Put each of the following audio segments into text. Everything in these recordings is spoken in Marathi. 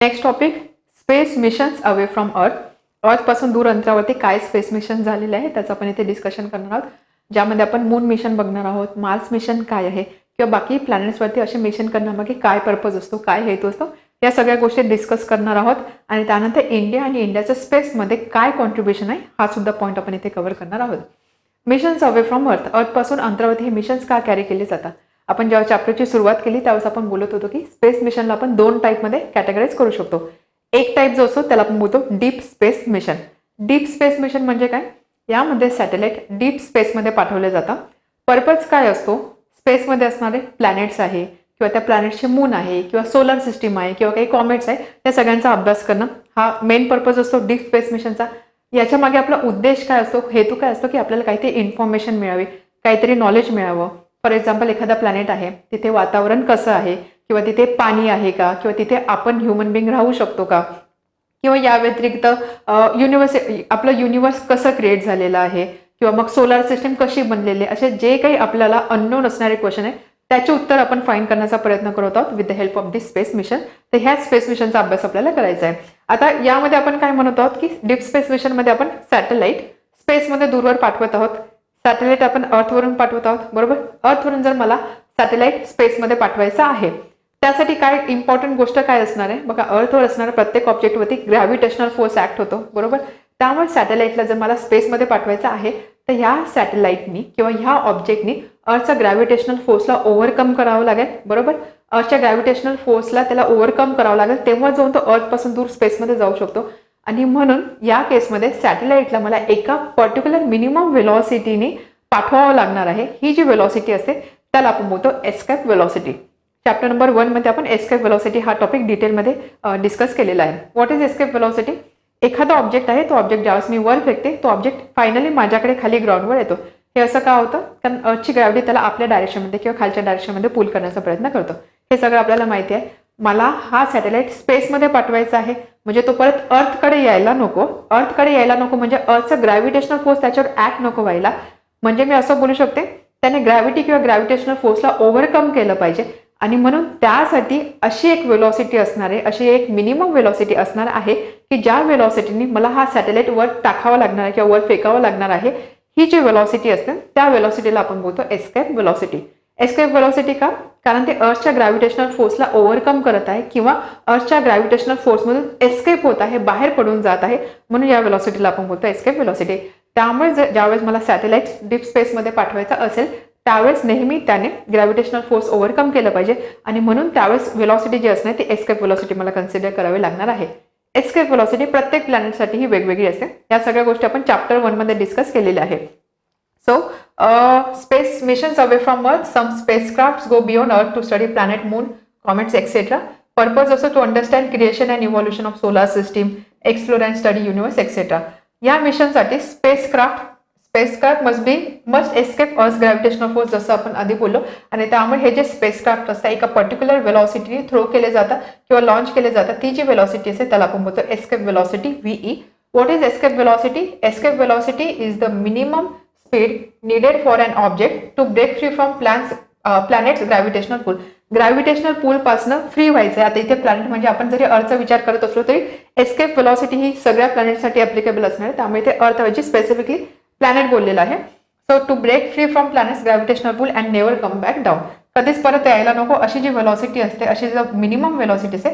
Next topic space missions away from अर्थ. अर्थपासून दूर अंतरावरती काय स्पेस मिशन झालेले आहे त्याचं आपण इथे डिस्कशन करणार आहोत, ज्यामध्ये आपण मून मिशन बघणार आहोत, मार्स मिशन काय आहे किंवा बाकी प्लॅनेट्सवरती असे मिशन करण्यामागे काय पर्पज असतो, काय हेतू असतो, या सगळ्या गोष्टी डिस्कस करणार आहोत. आणि त्यानंतर इंडिया आणि इंडियाचं स्पेसमध्ये काय कॉन्ट्रीब्युशन आहे हा सुद्धा पॉईंट आपण इथे कव्हर करणार आहोत. मिशन्स अवे फ्रॉम अर्थ, अर्थपासून अंतरावरती हे मिशन्स का कॅरी केले जातात. आपण जेव्हा चॅप्टरची सुरुवात केली त्यावेळेस आपण बोलत होतो की स्पेस मिशनला आपण 2 टाईपमध्ये कॅटेगराईज करू शकतो. एक टाईप जो असतो त्याला आपण बोलतो deep space mission. Deep space mission म्हणजे काय, यामध्ये सॅटेलाइट डीप स्पेसमध्ये पाठवले जातात. पर्पज काय असतो, स्पेसमध्ये असणारे प्लॅनेट्स आहे किंवा त्या प्लॅनेटचे मून आहे किंवा सोलर सिस्टीम आहे किंवा काही कॉमेट्स आहे, त्या सगळ्यांचा अभ्यास करणं हा मेन पर्पज असतो डीप स्पेस मिशनचा. याच्या मागे आपला उद्देश काय असतो, हेतू काय असतो की आपल्याला काहीतरी इन्फॉर्मेशन मिळावी, काहीतरी नॉलेज मिळावं. फॉर एक्झाम्पल एखादा प्लॅनेट आहे, तिथे वातावरण कसं आहे किंवा तिथे पाणी आहे का किंवा तिथे आपण ह्युमन बिंग राहू शकतो का, किंवा या व्यतिरिक्त आपलं युनिवर्स कसं क्रिएट झालेलं आहे किंवा मग सोलार सिस्टीम कशी बनलेली आहे, असे जे काही आपल्याला अननोन असणारे क्वेश्चन आहे त्याचे उत्तर आपण फाइंड करण्याचा प्रयत्न करत आहोत with the help of this space mission. तर ह्या स्पेस मिशनचा अभ्यास आपल्याला करायचा आहे. आता यामध्ये आपण काय म्हणत आहोत की डीप स्पेस मिशनमध्ये आपण सॅटेलाइट स्पेसमध्ये दूरवर पाठवत आहोत. सॅटेलाइट आपण अर्थवरून पाठवत आहोत, बरोबर. अर्थवरून जर मला सॅटेलाइट स्पेसमध्ये पाठवायचं आहे, त्यासाठी काय इम्पॉर्टंट गोष्ट काय असणार आहे बघा, अर्थवर असणाऱ्या प्रत्येक ऑब्जेक्टवरती ग्रॅव्हिटेशनल फोर्स ऍक्ट होतो, बरोबर. त्यामुळे सॅटेलाइटला जर मला स्पेसमध्ये पाठवायचं आहे तर ह्या सॅटेलाइटनी किंवा ह्या ऑब्जेक्टनी अर्थच्या ग्रॅव्हिटेशनल फोर्सला ओव्हरकम करावं लागेल, बरोबर. अर्थच्या ग्रॅव्हिटेशनल फोर्सला त्याला ओव्हरकम करावं लागेल, तेव्हा जाऊन तो अर्थपासून दूर स्पेसमध्ये जाऊ शकतो. आणि म्हणून या केसमध्ये सॅटेलाइटला मला एका पर्टिक्युलर मिनिमम व्हेलॉसिटीने पाठवावं लागणार आहे. ही जी व्हेलॉसिटी असते त्याला आपण बोलतो एस्केप व्हेलॉसिटी. चॅप्टर नंबर 1 मध्ये आपण एस्केप व्हेलॉसिटी हा टॉपिक डिटेलमध्ये डिस्कस केलेला आहे. What is escape velocity? एखादा ऑब्जेक्ट आहे, तो ऑब्जेक्ट ज्यावेळेस मी वर फेकते तो ऑब्जेक्ट फायनली माझ्याकडे खाली ग्राउंडवर येतो. हे असं का होतं, कारण अर्थची ग्रॅव्हिटी त्याला आपल्या डायरेक्शनमध्ये किंवा खालच्या डायरेक्शनमध्ये पुल करण्याचा प्रयत्न करतो. हे सगळं आपल्याला माहिती आहे. मला हा सॅटेलाइट स्पेसमध्ये पाठवायचा आहे म्हणजे तो परत अर्थकडे यायला नको. अर्थकडे यायला नको म्हणजे अर्थचा ग्रॅव्हिटेशनल फोर्स त्याच्यावर ऍक्ट नको व्हायला. म्हणजे मी असं बोलू शकते त्याने ग्रॅव्हिटी किंवा ग्रॅव्हिटेशनल फोर्सला ओव्हरकम केलं पाहिजे. आणि म्हणून त्यासाठी अशी एक व्हेलॉसिटी असणार आहे, अशी एक मिनिमम व्हेलॉसिटी असणार आहे की ज्या व्हेलॉसिटीने मला हा सॅटेलाइट वर टाकावा लागणार आहे किंवा वर फेकावं लागणार आहे. ही जी व्हेलॉसिटी असते त्या व्हेलॉसिटीला आपण बोलतो एस्केप व्हेलॉसिटी. एस्केप व्हेलॉसिटी का, कारण ते अर्थच्या ग्रॅव्हिटेशनल फोर्सला ओव्हरकम करत आहे किंवा अर्थच्या ग्रॅव्हिटेशनल फोर्समधून एस्केप होत आहे, बाहेर पडून जात आहे, म्हणून या व्हेलॉसिटीला आपण बोलतो एस्केप व्हेलॉसिटी. त्यामुळे ज्यावेळेस मला सॅटेलाइट डीप स्पेसमध्ये पाठवायचा असेल त्यावेळेस नेहमी त्याने ग्रॅव्हिटेशनल फोर्स ओव्हरकम केलं पाहिजे आणि म्हणून त्यावेळेस व्हेलॉसिटी जी असणार ती एस्केप व्हेलॉसिटी मला कन्सिडर करावी लागणार आहे. एस्केप व्हेलॉसिटी प्रत्येक प्लॅनेटसाठी ही वेगवेगळी असते. या सगळ्या गोष्टी आपण चॅप्टर 1 मध्ये डिस्कस केलेल्या आहे. So, space missions away from Earth, some spacecrafts go beyond Earth to study planet, moon, comets, etc. Purpose also to understand creation and evolution of solar system, explore and study universe, etc. या मिशनसाठी स्पेसक्राफ्ट मस्ट एस्केप अर्थ ग्रॅव्हिटेशनल फोर्स, जसं आपण आधी बोललो. आणि त्यामुळे हे जे स्पेसक्राफ्ट असतात एका पर्टिक्युलर व्हेलॉसिटीने थ्रो केले जातात किंवा लॉन्च केले जातात. ती जी व्हेलॉसिटी असते त्याला आपण बोलतो escape velocity, VE. What is escape velocity? Escape velocity is the minimum speed needed for an object to break free from planet's gravitational pull. Gravitational pull पासनं फ्री व्हायचं आहे. आता इथे प्लॅनेट म्हणजे आपण जरी अर्थचा विचार करत असलो तरी एस्केप व्हेलॉसिटी ही सगळ्या प्लॅनेटसाठी ऍप्लिकेबल असणार आहे. त्यामुळे ते अर्थऐवजी स्पेसिफिकली प्लॅनेट बोललेलं आहे. So to break free from planets gravitational pull and never come back down. कधीच परत यायला नको अशी जी व्हेलॉसिटी असते, अशी जर मिनिमम व्हेलॉसिटी असते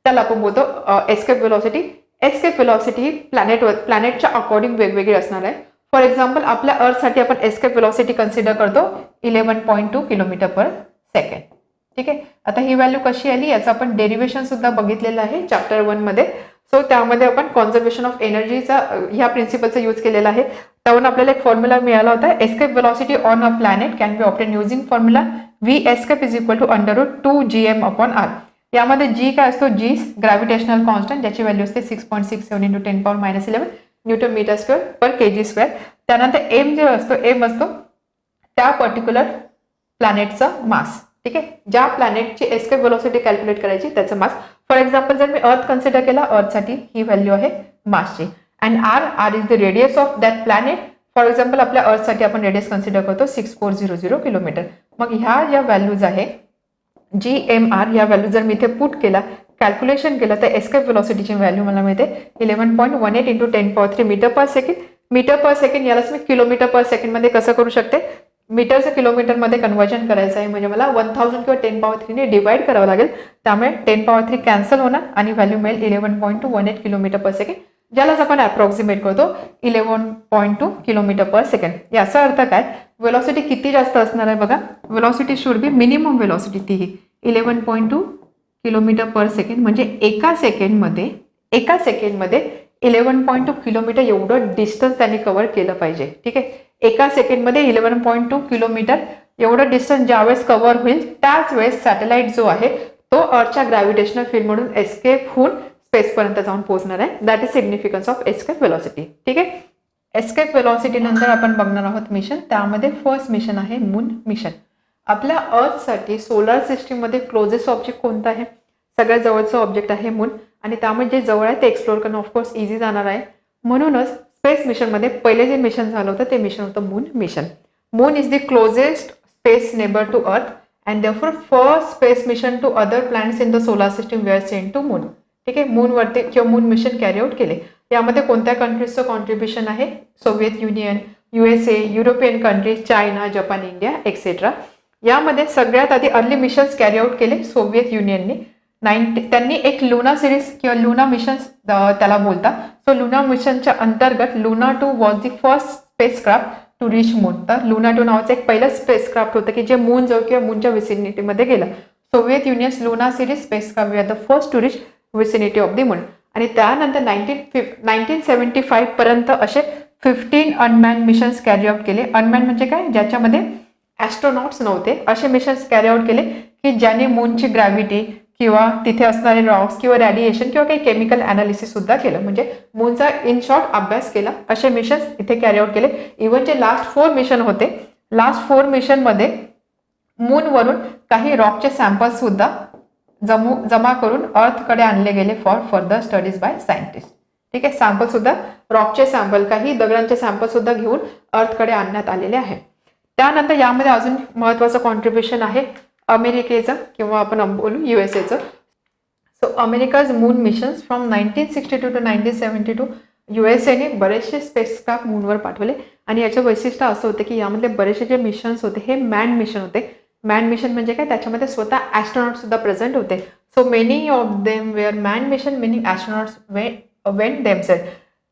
त्याला आपण बोलतो एस्केप व्हेलॉसिटी. एस्केप व्हेलॉसिटी ही प्लॅनेटच्या अकॉर्डिंग वेगवेगळी असणार आहे. फॉर एक्झाम्पल आपल्या अर्थसाठी आपण एस्केप व्हेलॉसिटी कन्सिडर करतो 11.2 किलोमीटर पर सेकंड. ठीक आहे. आता ही व्हॅल्यू कशी आली याचं आपण डेरिव्हेशन सुद्धा बघितलेलं आहे चॅप्टर 1 मध्ये. सो त्यामध्ये आपण कॉन्झर्वेशन ऑफ एनर्जीचा ह्या प्रिन्सिपलचा यूज केलेला आहे. त्यावरून आपल्याला एक फॉर्म्युला मिळाला होता. Escape velocity on a planet can be obtain using formula V escape is equal to √2gm/r. यामध्ये जी काय असतो, जी ग्रॅव्हिटेशनल कॉन्स्टंट, ज्याची व्हॅल्यू असते 6.67 × 10⁻11 न्यूटन मीटर स्क्वेअर पर kg स्क्वेअर. त्यानंतर एम जो असतो, एम असतो त्या पर्टिक्युलर प्लॅनेटचा मास. ठीक आहे. ज्या प्लॅनेटची एस्केप व्हेलॉसिटी कॅल्क्युलेट करायची त्याचं मास. फॉर एक्झाम्पल जर मी अर्थ कन्सिडर केला, अर्थसाठी ही व्हॅल्यू आहे मासची. And R is the radius of that planet. For example आपल्या अर्थसाठी आपण रेडियस कन्सिडर करतो 6400 किलोमीटर. मग ह्या ज्या व्हॅल्यूज आहे GMR, या व्हॅल्यू जर मी इथे पुट केला कॅल्क्युलेशन केलं तर एस्केप व्हेलॉसिटीची व्हॅल्यू मला मिळते 11.18 इंटू 10 मीटर पर सेकंड. मीटर पर सेकंड यालाच मी किलोमीटर पर सेकंडमध्ये कसं करू शकते, मीटरचं किलोमीटरमध्ये कन्वर्जन करायचं आहे म्हणजे मला 1000 किंवा 10 ने डिवाइड करावं लागेल. त्यामुळे 10 कॅन्सल होणार आणि व्हॅल्यू मिळेल 11.18 किलोमीटर पर सेकंड, ज्यालाच आपण अप्रॉक्सिमेट करतो 11.2 किलोमीटर पर सेकंड. याचा अर्थ काय, व्हेलॉसिटी किती जास्त असणार आहे बघा, velocity should be minimum velocity तीही 11.2 किलोमीटर पर सेकंड, म्हणजे एका सेकंडमध्ये 11.2 किलोमीटर एवढं डिस्टन्स त्यांनी कव्हर केलं पाहिजे. ठीक आहे, एका सेकंडमध्ये 11.2 किलोमीटर एवढं डिस्टन्स ज्यावेळेस कव्हर होईल त्याच वेळेस सॅटेलाइट जो आहे तो अर्थच्या ग्रॅव्हिटेशनल फील्डमधून एस्केप होऊन स्पेसपर्यंत जाऊन पोहोचणार आहे. That is significance of escape velocity. ठीक आहे, एस्केप व्हेलॉसिटी नंतर आपण बघणार आहोत मिशन. त्यामध्ये फर्स्ट मिशन आहे मून मिशन. आपल्या अर्थसाठी सोलर सिस्टीममध्ये क्लोजेस्ट ऑब्जेक्ट कोणता आहे, सगळ्यात जवळचं ऑब्जेक्ट आहे मून, आणि त्यामुळे जे जवळ आहे ते एक्सप्लोर करणं ऑफकोर्स इझी जाणार आहे. म्हणूनच स्पेस मिशनमध्ये पहिले जे मिशन झालं होतं ते मिशन होतं moon mission. Moon is the closest space neighbour to earth and therefore first space mission to other planets in the solar system were sent to moon. ठीक आहे, मूनवरती किंवा मून मिशन कॅरी आउट केले. यामध्ये कोणत्या कंट्रीजचं कॉन्ट्रीब्युशन आहे, Soviet Union, USA, European countries, China, Japan, India etcetera. यामध्ये सगळ्यात आधी अर्ली मिशन्स कॅरी आउट केले सोव्हिएत युनियनने. त्यांनी एक लुना सिरीज किंवा लुना मिशन्स त्याला बोलतात. सो लुना मिशनच्या अंतर्गत Luna 2 was the first spacecraft to reach moon. तर लुना 2 नावाचं एक पहिलं स्पेसक्राफ्ट होतं की जे मून जवळ किंवा मूनच्या विसिनिटीमध्ये गेलं. Soviet Union's Luna series spacecraft we are the first to reach vicinity of the moon. आणि त्यानंतर 1975 पर्यंत असे 15 अनमॅन मिशन्स कॅरी आउट केले. अनमॅन म्हणजे काय, ज्याच्यामध्ये ॲस्ट्रोनॉट्स नव्हते, असे मिशन्स कॅरी आउट केले की ज्याने मूनची ग्रॅव्हिटी किंवा तिथे असणारे रॉक्स किंवा रेडिएशन किंवा काही केमिकल अनालिसिस सुद्धा केलं, म्हणजे मूनचा इन शॉर्ट अभ्यास केला. असे मिशन्स इथे कॅरी आउट केले. इव्हन जे लास्ट 4 मिशन होते, लास्ट 4 मिशनमध्ये मूनवरून काही रॉकचे सॅम्पल्स सुद्धा जमा करून अर्थकडे आणले गेले for further studies by scientist. ठीक आहे, सॅम्पल सुद्धा रॉकचे सॅम्पल, काही दगडांचे सॅम्पल सुद्धा घेऊन अर्थकडे आणण्यात आलेले आहे. त्यानंतर यामध्ये अजून महत्त्वाचं कॉन्ट्रीब्युशन आहे अमेरिकेचं किंवा आपण बोलू USAचं. So America's moon missions from 1962 to 1972 USAने बरेचसे स्पेसक्राफ्ट मूनवर पाठवले. आणि याचं वैशिष्ट्य असं होतं की यामधले बरेचसे जे मिशन्स होते हे मॅन मिशन होते. मॅन मिशन म्हणजे काय, त्याच्यामध्ये स्वतः ॲस्ट्रॉनॉट सुद्धा प्रेझेंट होते. So many of them were man mission, meaning astronauts went themselves.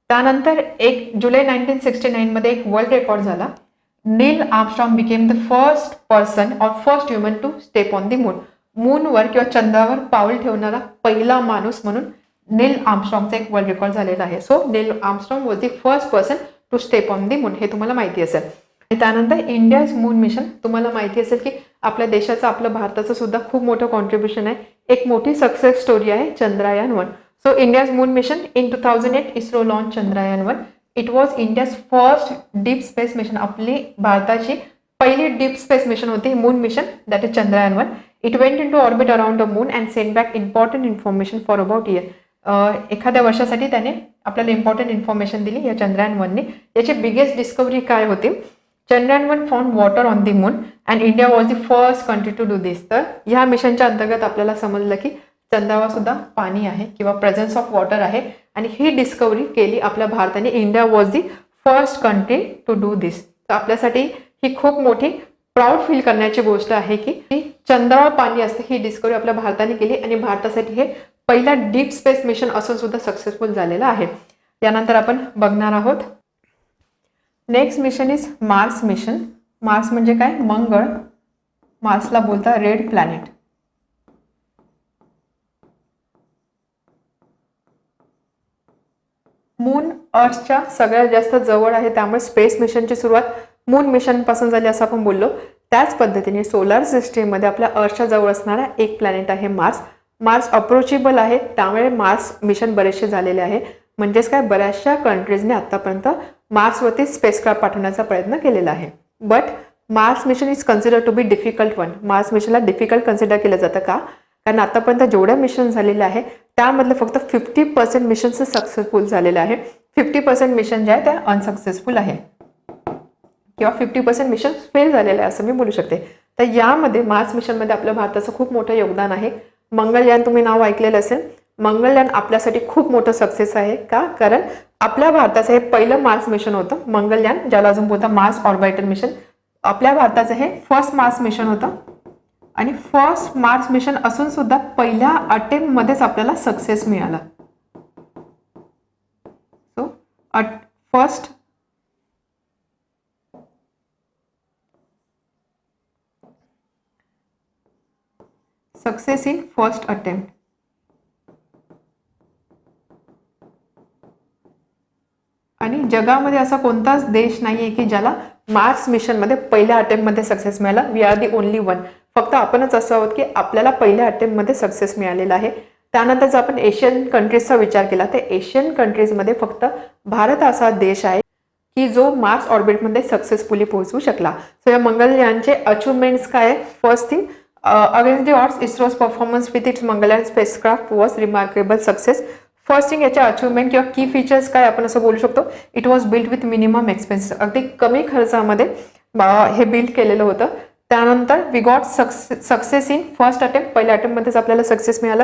त्यानंतर 1 जुलै 1969 मध्ये एक वर्ल्ड रेकॉर्ड झाला. Neil Armstrong became the first person और first human to step on the moon. मूनवर किंवा चंद्रावर पाऊल ठेवणारा पहिला माणूस म्हणून नील आर्मस्ट्रॉंगचा एक वर्ल्ड रेकॉर्ड झालेला आहे. So Neil Armstrong was the first person to step on the moon, हे तुम्हाला माहिती असेल. आणि त्यानंतर इंडियाज मून मिशन, तुम्हाला माहिती असेल की आपल्या देशाचं, आपलं भारताचं सुद्धा खूप मोठं कॉन्ट्रीब्युशन आहे. एक मोठी सक्सेस स्टोरी आहे Chandrayaan one. So India's moon mission in 2008 ISRO launch Chandrayaan one. It was India's first deep space mission. आपली भारताची पहिली डीप स्पेस मिशन होती moon mission, that is Chandrayaan one. It went in to orbit around the moon and send back important information for about year. एखाद्या वर्षासाठी त्याने आपल्याला इम्पॉर्टंट इन्फॉर्मेशन दिली या चंद्रयान-1ने. याची बिगेस्ट डिस्कवरी काय होती, Chandrayaan one found water on the moon and India was the first country to do this. तर ह्या मिशनच्या अंतर्गत आपल्याला समजलं की चंद्रावर सुद्धा पाणी आहे किंवा प्रेझेन्स ऑफ वॉटर आहे. आणि ही डिस्कवरी केली आपल्या भारताने. India was the first country to do this. तर आपल्यासाठी ही खूप मोठी प्राऊड फील करण्याची गोष्ट आहे की चंद्रावर पाणी असते ही डिस्कवरी आपल्या भारताने केली आणि भारतासाठी हे पहिला डीप स्पेस मिशन असून सुद्धा सक्सेसफुल झालेलं आहे. यानंतर आपण बघणार आहोत next mission is Mars mission. Mars म्हणजे काय, मंगळ. मार्सला बोलता रेड प्लॅनेट. मून अर्थच्या सगळ्यात जास्त जवळ आहे, त्यामुळे स्पेस मिशनची सुरुवात मून मिशनपासून झाली असं आपण बोललो. त्याच पद्धतीने सोलर सिस्टीममध्ये आपल्या अर्थच्या जवळ असणारा एक प्लॅनेट आहे मार्स. मार्स अप्रोचेबल आहे, त्यामुळे मार्स मिशन बरेचसे झालेले आहे. म्हणजेच काय, बऱ्याचशा कंट्रीजने आतापर्यंत मार्सवरती स्पेसक्राफ्ट पाठवण्याचा प्रयत्न केलेला आहे. But Mars mission is consider to be difficult one. Mars मिशनला डिफिकल्ट कन्सिडर केलं जातं का, कारण आतापर्यंत जेवढ्या मिशन झालेले आहे त्यामधलं फक्त 50% मिशन्स सक्सेसफुल झालेलं आहे. 50% मिशन जे आहे त्या अनसक्सेसफुल आहे किंवा 50% मिशन फेल झालेलं आहे असं मी बोलू शकते. तर यामध्ये मार्स मिशनमध्ये आपल्या भारताचं खूप मोठं योगदान आहे. मंगळयान तुम्ही नाव ऐकलेलं असेल. मंगळयान आपल्यासाठी खूप मोठं सक्सेस आहे. का? कारण आपल्या भारताचं हे पहिलं मार्स मिशन होतं मंगळयान, ज्याला अजून बोलतात मार्स ऑर्बिटर मिशन. आपल्या भारताचं हे फर्स्ट मार्स मिशन होतं आणि फर्स्ट मार्स मिशन असून सुद्धा पहिल्या अटेम्प्ट मध्येच आपल्याला सक्सेस मिळाला. So first success in first attempt. आणि जगामध्ये असा कोणताच देश नाहीये की ज्याला मार्स मिशनमध्ये पहिल्या अटेम्प्टमध्ये सक्सेस मिळाला. We are the only one. फक्त आपणच असं आहोत की आपल्याला पहिल्या अटेम्प्टमध्ये सक्सेस मिळालेला आहे. त्यानंतर जर आपण एशियन कंट्रीजचा विचार केला तर एशियन कंट्रीजमध्ये फक्त भारत असा देश आहे की जो मार्स ऑर्बिटमध्ये सक्सेसफुली पोहोचू शकला. सो या मंगळयानचे अचिव्हमेंट्स काय आहे? First thing, against the odds ISRO's performance with its Mangalyaan spacecraft was remarkable success. First thing याचे अचिव्हमेंट किंवा की फीचर्स काय आपण असं बोलू शकतो? It was build with minimum expenses. अगदी कमी खर्चामध्ये हे बिल्ड केलेलं होतं. त्यानंतर we got success in first attempt. पहिल्या अटेम्प्टमध्येच आपल्याला सक्सेस मिळालं.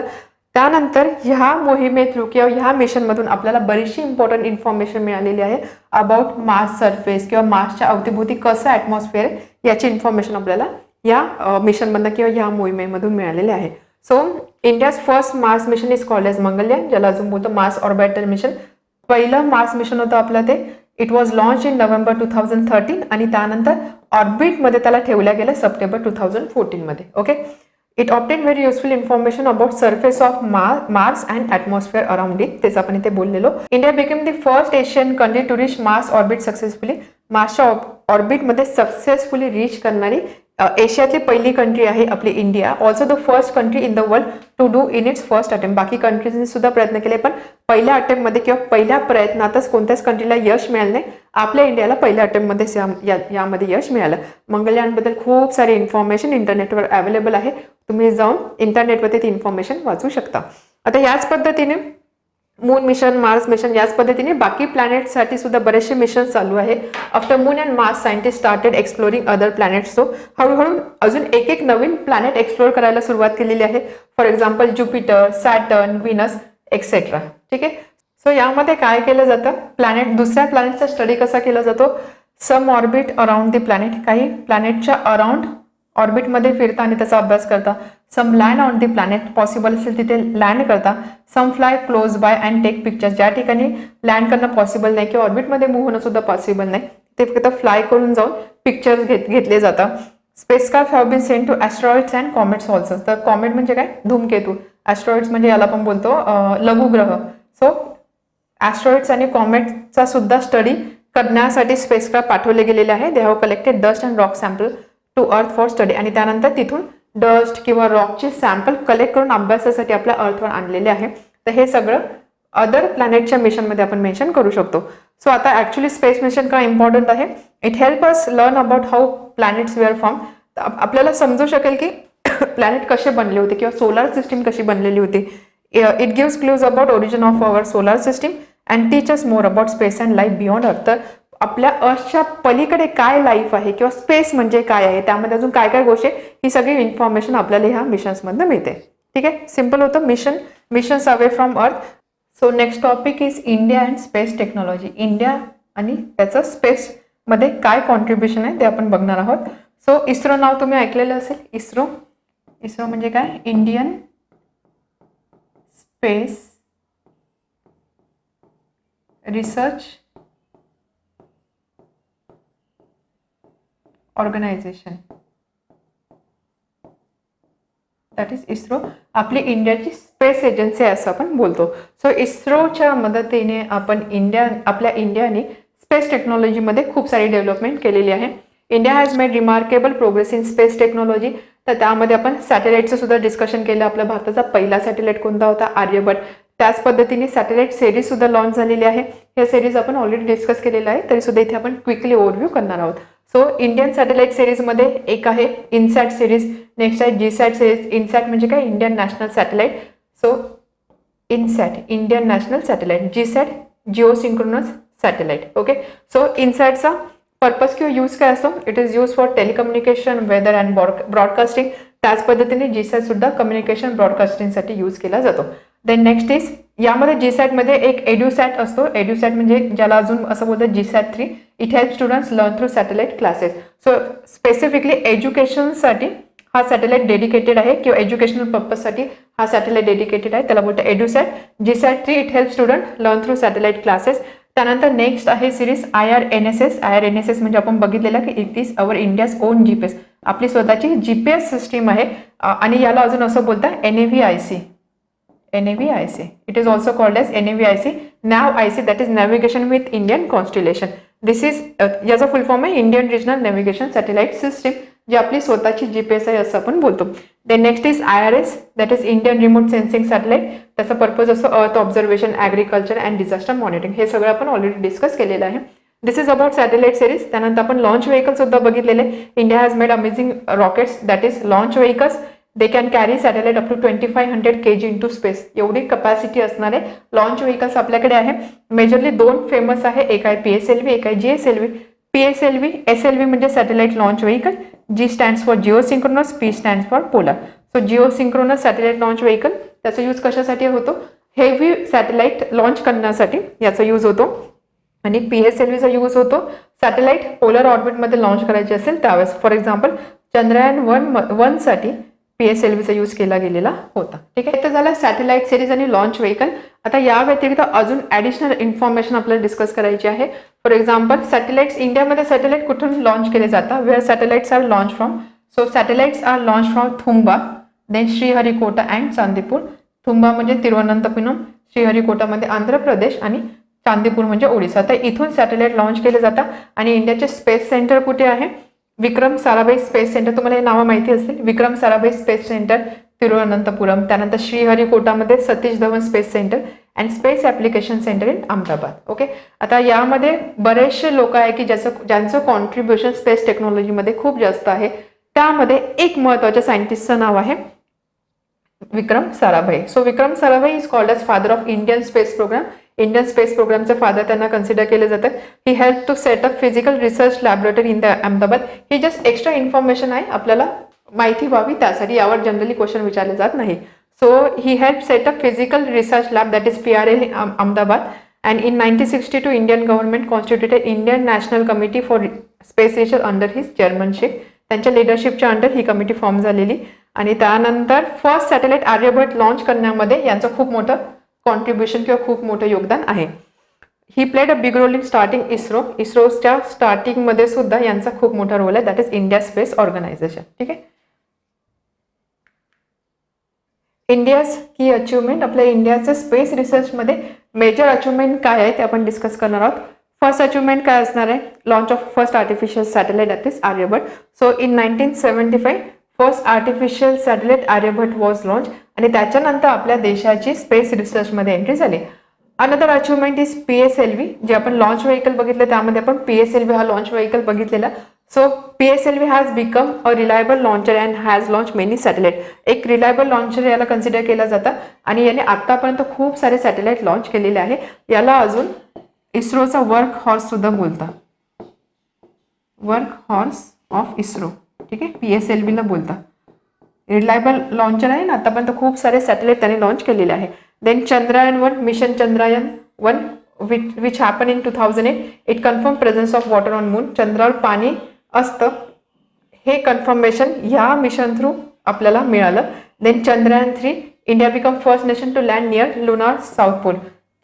त्यानंतर ह्या मोहिमे थ्रू किंवा ह्या मिशनमधून आपल्याला बरीचशी इम्पॉर्टंट इन्फॉर्मेशन मिळालेली आहे अबाउट मार्स सरफेस किंवा मार्सच्या अवतीभोवती कसं ॲटमॉस्फिअर आहे याची इन्फॉर्मेशन आपल्याला या मिशनमधून किंवा ह्या मोहिमेमधून मिळालेली आहे. So India's first Mars mission is called as Mangalyaan, ज्याला अजून बोलतो मार्स ऑर्बिटर मिशन. पहिलं मार्स मिशन होतं आपलं ते. It was launch in November 2013 आणि त्यानंतर ऑर्बिटमध्ये त्याला ठेवल्या गेलं सप्टेंबर 2014 मध्ये. Okay. It obtain very useful information about surface of Mars and atmosphere around it. तेच आपण इथे बोललेलो. India became the first Asian country to reach Mars orbit successfully. मार्सच्या ऑर्बिटमध्ये सक्सेसफुली रीच करणारी एशियातली पहिली कंट्री आहे आपली India. Also the first country in the world to do in its first attempt. बाकी कंट्रीजने सुद्धा प्रयत्न केले पण पहिल्या अटेम्प्टमध्ये किंवा पहिल्या प्रयत्नातच कोणत्याच कंट्रीला यश मिळालं नाही. आपल्या इंडियाला पहिल्या अटेम्प्टमध्ये यामध्ये यश मिळालं. मंगळयानबद्दल खूप सारी इन्फॉर्मेशन इंटरनेटवर अवेलेबल आहे. तुम्ही जाऊन इंटरनेटवरती ती इन्फॉर्मेशन वाचू शकता. आता याच पद्धतीने मून मिशन, मार्स मिशन, याच पद्धतीने बाकी प्लॅनेटसाठी सुद्धा बरेचसे मिशन चालू आहे. After moon and Mars scientist started exploring other planets. So हळूहळू अजून एक एक नवीन प्लॅनेट एक्सप्लोर करायला सुरुवात केलेली आहे. For example Jupiter, Saturn, Venus etcetera. ठीक आहे. सो यामध्ये काय केलं जातं? दुसऱ्या प्लॅनेटचा स्टडी कसा केला जातो? Some orbit around the planet. काही प्लॅनेटच्या अराउंड ऑर्बिटमध्ये फिरता आणि त्याचा अभ्यास करता. Some land on the planet, possible असेल तिथे लँड करता. Some fly close by and take pictures. ज्या ठिकाणी लँड करणं पॉसिबल नाही किंवा ऑर्बिटमध्ये मूव्ह होणं सुद्धा पॉसिबल नाही ते फक्त फ्लाय करून जाऊन पिक्चर्स घेतले जातात. Spacecraft have been send to asteroids and comets also. तर कॉमेट म्हणजे काय? धूमकेतू. ॲस्ट्रॉइड्स म्हणजे याला आपण बोलतो लघुग्रह. सो ॲस्ट्रॉइड्स आणि कॉमेटचा सुद्धा स्टडी करण्यासाठी स्पेसक्राफ्ट पाठवले गेलेले आहे. They have collected dust and rock sample to earth for study. आणि त्यानंतर तिथून डस्ट किंवा रॉकचे सॅम्पल कलेक्ट करून अभ्यासासाठी आपल्या अर्थवर आणलेले आहे. तर हे सगळं अदर प्लॅनेटच्या मिशनमध्ये आपण मेन्शन करू शकतो. सो आता ॲक्च्युली स्पेस मिशन का इम्पॉर्टंट आहे? It help us learn about how planets were form. आपल्याला समजू शकेल की प्लॅनेट कसे बनले होते किंवा सोलार सिस्टीम कशी बनलेली होती. It gives clues about origin of our solar system and teachers more about space and life beyond अर्थ. तर आपल्या अर्थच्या पलीकडे काय लाईफ आहे किंवा स्पेस म्हणजे काय आहे, त्यामध्ये अजून काय काय गोष्टी, ही सगळी इन्फॉर्मेशन आपल्याला ह्या मिशन्समधनं मिळते. ठीक आहे. सिम्पल होतं मिशन्स अवे फ्रॉम अर्थ. So next topic is India and space technology. India आणि त्याचं स्पेसमध्ये काय कॉन्ट्रीब्युशन आहे ते आपण बघणार आहोत. सो इस्रो नाव तुम्ही ऐकलेलं असेल. इस्रो म्हणजे काय? Indian Space Research Organisation, that is ISRO. आपली इंडियाची स्पेस एजन्सी आहे असं आपण बोलतो. सो इस्रोच्या मदतीने आपल्या इंडियाने स्पेस टेक्नॉलॉजीमध्ये खूप सारी डेव्हलपमेंट केलेली आहे. India has made remarkable progress in space technology. तर त्यामध्ये आपण सॅटेलाइटचं सुद्धा डिस्कशन केलं. आपल्या भारताचा पहिला सॅटेलाइट कोणता होता? आर्यभट. त्याच पद्धतीने सॅटेलाइट सिरीज सुद्धा लॉन्च झालेली आहे. हे सिरीज आपण ऑलरेडी डिस्कस केलेलं आहे, तरी सुद्धा इथे आपण क्विकली ओव्हरव्ह्यू करणार आहोत. सो इंडियन सॅटेलाइट सिरीजमध्ये एक आहे इनसॅट सिरीज, नेक्स्ट आहे जीसॅट सिरीज. इनसॅट म्हणजे काय? Indian national satellite. So INSAT Indian national satellite, GSAT geo synchronous satellite. Okay. So इनसॅटचा पर्पज किंवा यूज काय असतो? It is use for telecommunication, weather and broadcasting. त्याच पद्धतीने जीसॅट सुद्धा कम्युनिकेशन ब्रॉडकास्टिंगसाठी यूज केला जातो. देन नेक्स्ट इज यामध्ये जीसॅटमध्ये एक एड्युसॅट असतो. एड्युसॅट म्हणजे ज्याला अजून असं बोलतात GSAT 3. It help students learn through satellite classes. So specifically एज्युकेशनसाठी हा सॅटेलाइट डेडिकेटेड आहे किंवा एज्युकेशनल पर्पजसाठी हा सॅटेलाइट डेडिकेटेड आहे, त्याला बोलतं एड्युसॅट. GSAT 3 it help student learn through satellite classes. त्यानंतर नेक्स्ट आहे सिरीज IRNSS. IRNSS म्हणजे आपण बघितलेलं की it is our India's on GPS. आपली स्वतःची GPS सिस्टीम आहे आणि याला अजून असं बोलतात NAVIC. NAVIC. It is also called as NAVIC. NAVIC, that is Navigation with Indian Constellation. This is याचा फुल फॉर्म आहे Indian regional navigation satellite system, जी आपली स्वतःची GPS आहे असं आपण बोलतो. Then next is IRS, that is Indian remote sensing satellite. त्याचा पर्पज असतो earth observation, agriculture and disaster monitoring. हे सगळं आपण ऑलरेडी डिस्कस केलेलं आहे. This is about satellite series. त्यानंतर आपण लॉन्च व्हेकल सुद्धा बघितलेले. India has made amazing rockets, that is launch vehicles. They can carry satellite up to 2500 kg into space. एवढी कपॅसिटी असणारे लॉन्च व्हेकल्स आपल्याकडे आहे. मेजरली 2 फेमस आहे, एक आहे PSLV, एक आहे GSLV. PSLV, SLV म्हणजे satellite launch vehicle. G stands for geosynchronous, P stands for polar. So geosynchronous satellite launch vehicle, त्याचा यूज कशासाठी होतो? हेवी सॅटेलाइट लॉन्च करण्यासाठी याचा यूज होतो. आणि PSLVचा यूज होतो सॅटेलाइट पोलर ऑर्बिटमध्ये लॉन्च करायचे असेल त्यावेळेस. फॉर एक्झाम्पल चंद्रयान 1 साठी PSLVचा यूज केला गेलेला होता. ठीक आहे, तर झाला सॅटेलाइट सिरीज आणि लॉन्च व्हेकल. आता या व्यतिरिक्त अजून ॲडिशनल इन्फॉर्मेशन आपल्याला डिस्कस करायची आहे. फॉर एक्झाम्पल सॅटेलाइट्स, इंडियामध्ये सॅटेलाइट कुठून लॉन्च केले जातात? Where satellites are launch from? So satellites are launch from Thumba, then Sriharikota and Chandipur. Thumba म्हणजे तिरुवनंतपुरम, श्रीहरिकोटामध्ये आंध्र प्रदेश आणि चांदीपूर म्हणजे ओडिसा. तर इथून सॅटेलाइट लॉन्च केले जातात. आणि इंडियाचे स्पेस सेंटर कुठे आहे? Vikram Sarabhai space centre. तुम्हाला हे नावं माहिती असतील. Vikram Sarabhai space centre Thiruvananthapuram. त्यानंतर श्रीहरिकोटामध्ये Satish Dhawan space centre and space application centre in Ahmedabad. Okay, आता यामध्ये बरेचसे लोक आहे की ज्यांचं कॉन्ट्रीब्युशन स्पेस टेक्नॉलॉजीमध्ये खूप जास्त आहे. त्यामध्ये एक महत्त्वाच्या सायंटिस्टचं नाव आहे Vikram Sarabhai. So Vikram Sarabhai is called as father of Indian space programme. Indian space प्रोग्रामचे फादर त्यांना कन्सिडर केले जातात. He help to setup physical research laboratory in the Ahmedabad. ही जस्ट एक्स्ट्रा इन्फॉर्मेशन आहे, आपल्याला माहिती व्हावी त्यासाठी. यावर जनरली क्वेश्चन विचारले जात नाही. So he help setup physical research lab, that is PRL in Ahmedabad. And in 1962 Indian government constituted Indian national committee for space research under his chairmanship. त्यांच्या लिडरशिपच्या अंडर ही कमिटी फॉर्म झालेली. आणि त्यानंतर फर्स्ट सॅटेलाइट आर्यभट्ट लॉन्च करण्यामध्ये यांचं खूप मोठं कॉन्ट्रीब्युशन किंवा खूप मोठं योगदान आहे. He played a big role in starting ISRO. इस्रोच्या स्टार्टिंगमध्ये सुद्धा यांचा खूप मोठा रोल आहे, that is India space organisation. ठीक आहे, इंडियाज की अचिव्हमेंट. आपल्या इंडियाचं स्पेस रिसर्चमध्ये मेजर अचिव्हमेंट काय आहे ते आपण डिस्कस करणार आहोत. फर्स्ट अचिव्हमेंट काय असणार आहे? Launch of first artificial satellite, that is Aryabhata. So in 1975 first artificial satellite Aryabhata was launch. आणि त्याच्यानंतर आपल्या देशाची स्पेस रिसर्चमध्ये एंट्री झाली. Another achievement is PSLV. जे आपण लॉन्च व्हेकल बघितलं त्यामध्ये आपण PSLV हा लॉन्च व्हेकल बघितलेला. So PSLV has become a reliable launcher and has launch many satellite. एक रिलायबल लॉन्चर याला कन्सिडर केला जातं आणि याने आतापर्यंत खूप सारे सॅटेलाइट लॉन्च केलेले आहे. याला अजून इस्रोचा वर्क हॉर्स सुद्धा बोलतात, वर्क हॉर्स ऑफ इस्रो. ठीक आहे, PSLVला बोलतात. रिलायबल लॉन्चर आहे ना, आतापर्यंत खूप सारे सॅटेलाइट त्याने लॉन्च केलेले आहे. Then Chandrayaan-1 mission Chandrayaan-1 which happen in 2008. It confirm presence of water on moon. चंद्रावर पाणी असतं हे कन्फर्मेशन ह्या मिशन थ्रू आपल्याला मिळालं. Then Chandrayaan-3 India become first nation to land near lunar south pole.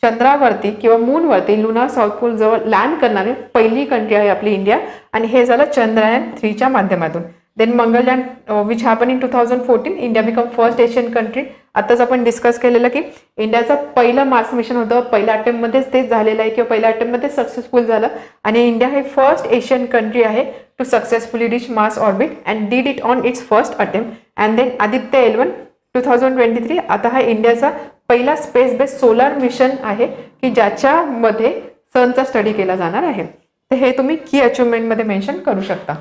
चंद्रावरती किंवा मूनवरती लुनार साऊथ पोल जवळ लँड करणारी पहिली कंट्री आहे आपली इंडिया. आणि हे झालं Chandrayaan-3च्या माध्यमातून. Then Mangalyaan which happen in 2014. India become first Asian country. आताच आपण डिस्कस केलेलं की इंडियाचं पहिलं मार्स मिशन होतं, पहिल्या अटेम्प्टमध्येच ते झालेलं आहे किंवा पहिल्या अटेम्प्टमध्ये सक्सेसफुल झालं. आणि इंडिया हे फर्स्ट एशियन कंट्री आहे to successfully reach Mars orbit and did it on its first attempt. And then Aditya L one 2023. आता हा इंडियाचा पहिला स्पेस बेस्ड सोलार मिशन आहे की ज्याच्यामध्ये सनचा स्टडी केला जाणार आहे. तर हे तुम्ही की अचिव्हमेंटमध्ये मेन्शन करू शकता.